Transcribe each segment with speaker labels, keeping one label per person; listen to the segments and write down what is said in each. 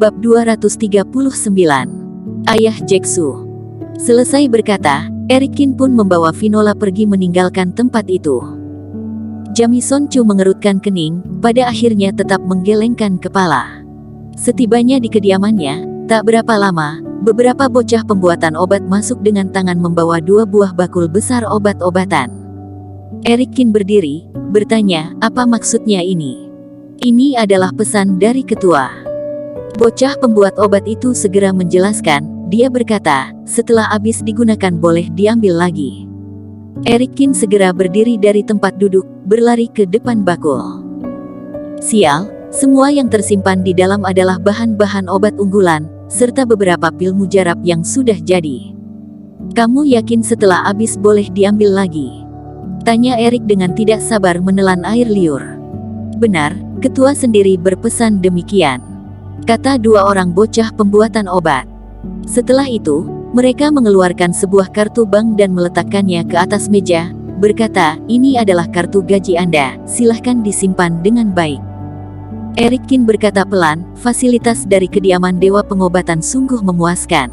Speaker 1: Bab 239. Ayah Jeksu. Selesai berkata, Erikin pun membawa Vinola pergi meninggalkan tempat itu. Jamison Chu mengerutkan kening, pada akhirnya tetap menggelengkan kepala. Setibanya di kediamannya, tak berapa lama, beberapa bocah pembuatan obat masuk dengan tangan membawa 2 buah bakul besar obat-obatan. Erikin berdiri, bertanya, apa maksudnya ini? Ini adalah pesan dari ketua. Bocah pembuat obat itu segera menjelaskan, dia berkata, setelah habis digunakan boleh diambil lagi. Erikin segera berdiri dari tempat duduk, berlari ke depan bakul. Sial, semua yang tersimpan di dalam adalah bahan-bahan obat unggulan, serta beberapa pil mujarab yang sudah jadi. Kamu yakin setelah habis boleh diambil lagi? Tanya Erik dengan tidak sabar menelan air liur. Benar, ketua sendiri berpesan demikian, kata 2 orang bocah pembuatan obat. Setelah itu, mereka mengeluarkan sebuah kartu bank dan meletakkannya ke atas meja, berkata, ini adalah kartu gaji Anda, silahkan disimpan dengan baik. Erikin berkata pelan, fasilitas dari kediaman Dewa Pengobatan sungguh memuaskan.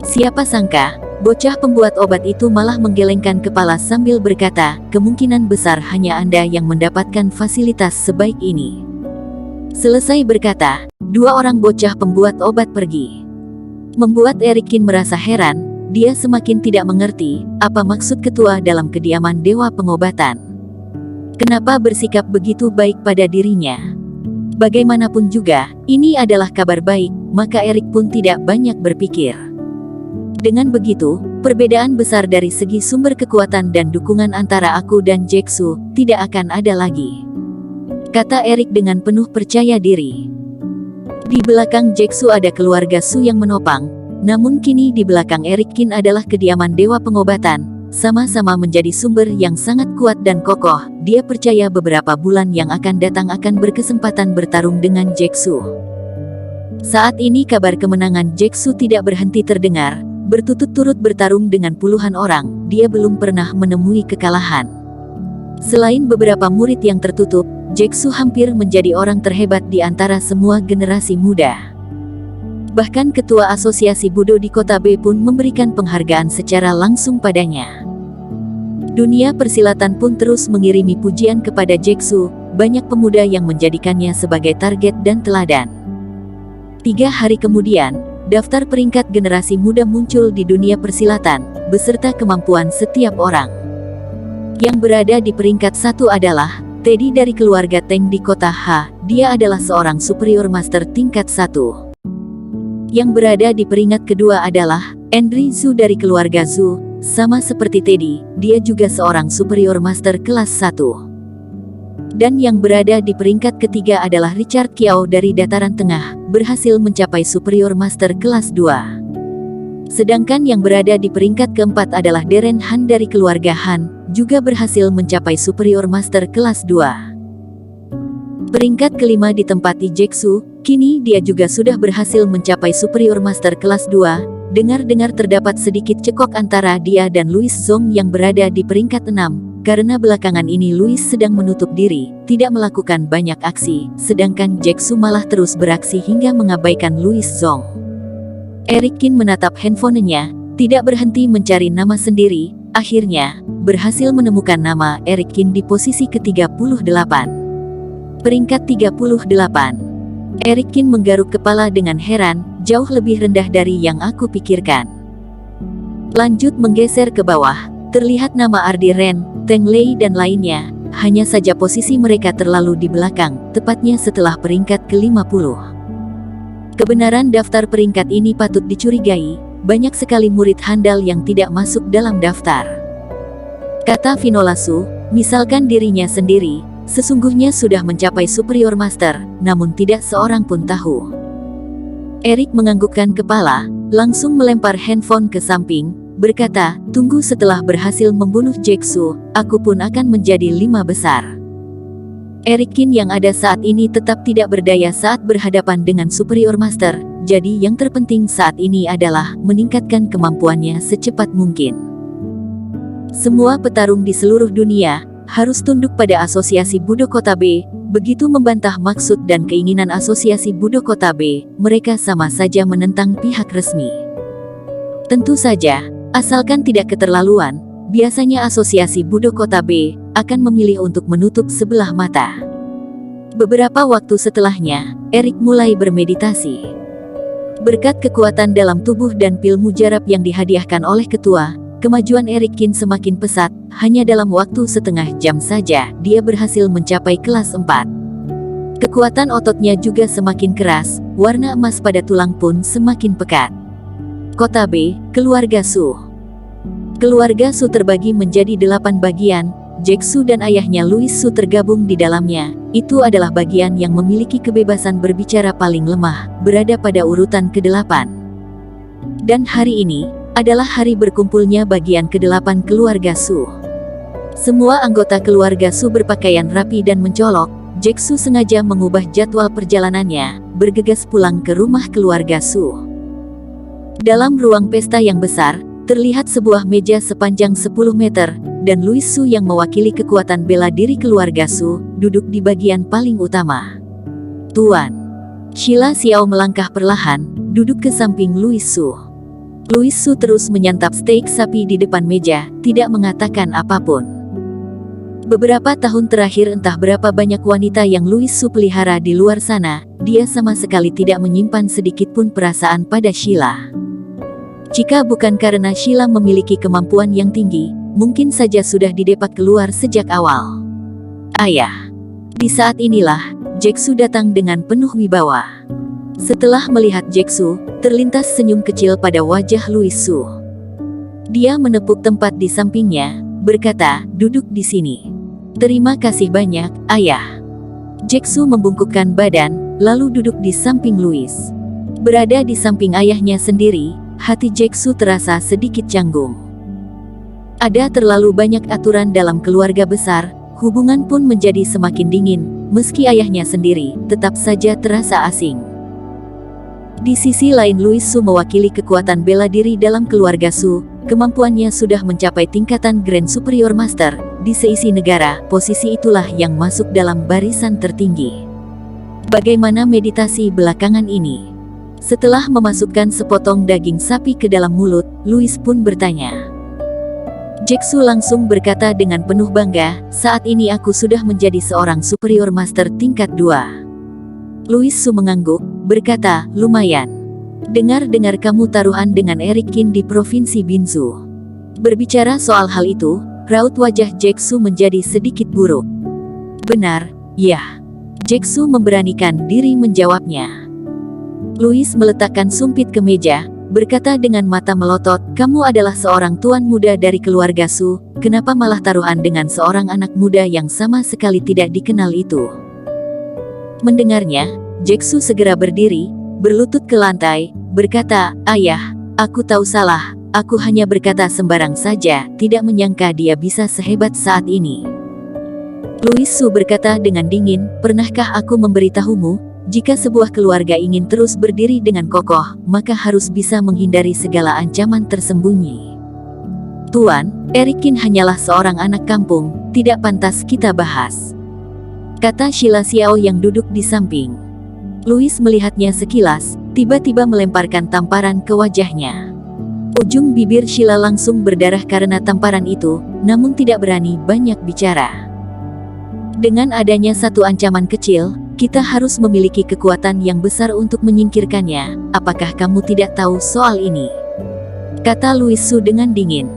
Speaker 1: Siapa sangka, bocah pembuat obat itu malah menggelengkan kepala sambil berkata, kemungkinan besar hanya Anda yang mendapatkan fasilitas sebaik ini. Selesai berkata, 2 orang bocah pembuat obat pergi. Membuat Erikin merasa heran, dia semakin tidak mengerti, apa maksud ketua dalam kediaman Dewa Pengobatan. Kenapa bersikap begitu baik pada dirinya? Bagaimanapun juga, ini adalah kabar baik, maka Erik pun tidak banyak berpikir. Dengan begitu, perbedaan besar dari segi sumber kekuatan dan dukungan antara aku dan Jeksu tidak akan ada lagi, kata Erik dengan penuh percaya diri. Di belakang Jeksu ada keluarga Su yang menopang, namun kini di belakang Erikin adalah kediaman Dewa Pengobatan, sama-sama menjadi sumber yang sangat kuat dan kokoh. Dia percaya beberapa bulan yang akan datang akan berkesempatan bertarung dengan Jeksu. Saat ini kabar kemenangan Jeksu tidak berhenti terdengar, berturut-turut bertarung dengan puluhan orang, dia belum pernah menemui kekalahan. Selain beberapa murid yang tertutup, Jeksu hampir menjadi orang terhebat di antara semua generasi muda. Bahkan ketua asosiasi Budo di kota B pun memberikan penghargaan secara langsung padanya. Dunia persilatan pun terus mengirimi pujian kepada Jeksu, banyak pemuda yang menjadikannya sebagai target dan teladan. 3 hari kemudian, daftar peringkat generasi muda muncul di dunia persilatan, beserta kemampuan setiap orang. Yang berada di peringkat 1 adalah Teddy dari keluarga Teng di kota H, dia adalah seorang superior master tingkat 1. Yang berada di peringkat kedua adalah Andrew Zhu dari keluarga Zhu, sama seperti Teddy, dia juga seorang superior master kelas 1. Dan yang berada di peringkat ketiga adalah Richard Kiao dari Dataran Tengah, berhasil mencapai superior master kelas 2. Sedangkan yang berada di peringkat keempat adalah Darren Han dari keluarga Han, juga berhasil mencapai superior master kelas 2. Peringkat kelima ditempati Jeksu, kini dia juga sudah berhasil mencapai superior master kelas 2. Dengar-dengar terdapat sedikit cekok antara dia dan Louis Zong yang berada di peringkat 6, karena belakangan ini Louis sedang menutup diri, tidak melakukan banyak aksi, sedangkan Jeksu malah terus beraksi hingga mengabaikan Louis Zong. Erikin menatap handphonenya, tidak berhenti mencari nama sendiri, akhirnya, berhasil menemukan nama Erikin di posisi ke-38. Peringkat 38. Erikin menggaruk kepala dengan heran, jauh lebih rendah dari yang aku pikirkan. Lanjut menggeser ke bawah, terlihat nama Ardi Ren, Teng Lei dan lainnya, hanya saja posisi mereka terlalu di belakang, tepatnya setelah peringkat ke-50. Kebenaran daftar peringkat ini patut dicurigai, banyak sekali murid handal yang tidak masuk dalam daftar. Kata Vinola Su, misalkan dirinya sendiri, sesungguhnya sudah mencapai superior master, namun tidak seorang pun tahu. Erik menganggukkan kepala, langsung melempar handphone ke samping, berkata, tunggu setelah berhasil membunuh Jeksu, aku pun akan menjadi 5 besar. Erikin yang ada saat ini tetap tidak berdaya saat berhadapan dengan superior master, jadi yang terpenting saat ini adalah meningkatkan kemampuannya secepat mungkin. Semua petarung di seluruh dunia harus tunduk pada Asosiasi Budo Kota B. Begitu membantah maksud dan keinginan Asosiasi Budo Kota B, mereka sama saja menentang pihak resmi. Tentu saja, asalkan tidak keterlaluan, biasanya Asosiasi Budo Kota B akan memilih untuk menutup sebelah mata. Beberapa waktu setelahnya, Erik mulai bermeditasi. Berkat kekuatan dalam tubuh dan pil mujarab yang dihadiahkan oleh ketua, kemajuan Erik kini semakin pesat. Hanya dalam waktu setengah jam saja, dia berhasil mencapai kelas 4. Kekuatan ototnya juga semakin keras, warna emas pada tulang pun semakin pekat. Kota B, Keluarga Su. Keluarga Su terbagi menjadi 8 bagian. Jack Su dan ayahnya Louis Su tergabung di dalamnya. Itu adalah bagian yang memiliki kebebasan berbicara paling lemah, berada pada urutan ke-8. Dan hari ini adalah hari berkumpulnya bagian ke-8 keluarga Su. Semua anggota keluarga Su berpakaian rapi dan mencolok. Jack Su sengaja mengubah jadwal perjalanannya, bergegas pulang ke rumah keluarga Su. Dalam ruang pesta yang besar, terlihat sebuah meja sepanjang 10 meter, dan Louis Su yang mewakili kekuatan bela diri keluarga Su, duduk di bagian paling utama. Tuan. Sheila Xiao melangkah perlahan, duduk ke samping Louis Su. Louis Su terus menyantap steak sapi di depan meja, tidak mengatakan apapun. Beberapa tahun terakhir entah berapa banyak wanita yang Louis Su pelihara di luar sana, dia sama sekali tidak menyimpan sedikit pun perasaan pada Sheila. Jika bukan karena Sheila memiliki kemampuan yang tinggi, mungkin saja sudah didepak keluar sejak awal. Ayah. Di saat inilah, Jack Su datang dengan penuh wibawa. Setelah melihat Jack Su, terlintas senyum kecil pada wajah Louis Su. Dia menepuk tempat di sampingnya, berkata, "Duduk di sini." "Terima kasih banyak, Ayah." Jack Su membungkukkan badan, lalu duduk di samping Louis. Berada di samping ayahnya sendiri, hati Jack Su terasa sedikit canggung. Ada terlalu banyak aturan dalam keluarga besar, hubungan pun menjadi semakin dingin, meski ayahnya sendiri tetap saja terasa asing. Di sisi lain Louis Su mewakili kekuatan bela diri dalam keluarga Su, kemampuannya sudah mencapai tingkatan Grand Superior Master, di seisi negara, posisi itulah yang masuk dalam barisan tertinggi. Bagaimana meditasi belakangan ini? Setelah memasukkan sepotong daging sapi ke dalam mulut, Louis pun bertanya. Jack Su langsung berkata dengan penuh bangga, "Saat ini aku sudah menjadi seorang Superior Master tingkat 2. Louis Su mengangguk, berkata, "Lumayan. Dengar-dengar kamu taruhan dengan Erik Qin di Provinsi Binzu." Berbicara soal hal itu, raut wajah Jack Su menjadi sedikit buruk. "Benar, ya." Jack Su memberanikan diri menjawabnya. Louis meletakkan sumpit ke meja, berkata dengan mata melotot, "Kamu adalah seorang tuan muda dari keluarga Su, kenapa malah taruhan dengan seorang anak muda yang sama sekali tidak dikenal itu?" Mendengarnya, Jack Su segera berdiri, berlutut ke lantai, berkata, "Ayah, aku tahu salah, aku hanya berkata sembarang saja, tidak menyangka dia bisa sehebat saat ini." Louis Su berkata dengan dingin, "Pernahkah aku memberitahumu? Jika sebuah keluarga ingin terus berdiri dengan kokoh, maka harus bisa menghindari segala ancaman tersembunyi. Tuan, Erik Qin hanyalah seorang anak kampung, tidak pantas kita bahas," kata Sheila Xiao yang duduk di samping. Louis melihatnya sekilas, tiba-tiba melemparkan tamparan ke wajahnya. Ujung bibir Sheila langsung berdarah karena tamparan itu, namun tidak berani banyak bicara. "Dengan adanya satu ancaman kecil, kita harus memiliki kekuatan yang besar untuk menyingkirkannya. Apakah kamu tidak tahu soal ini?" kata Louis Su dengan dingin.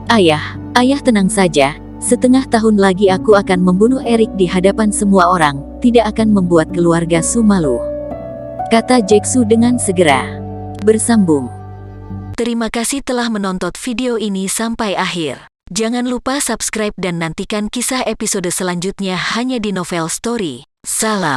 Speaker 1: Ayah tenang saja, setengah tahun lagi aku akan membunuh Erik di hadapan semua orang, tidak akan membuat keluarga Su malu," kata Jack Su dengan segera. Bersambung. Terima kasih telah menonton video ini sampai akhir. Jangan lupa subscribe dan nantikan kisah episode selanjutnya hanya di Novel Story. Salam.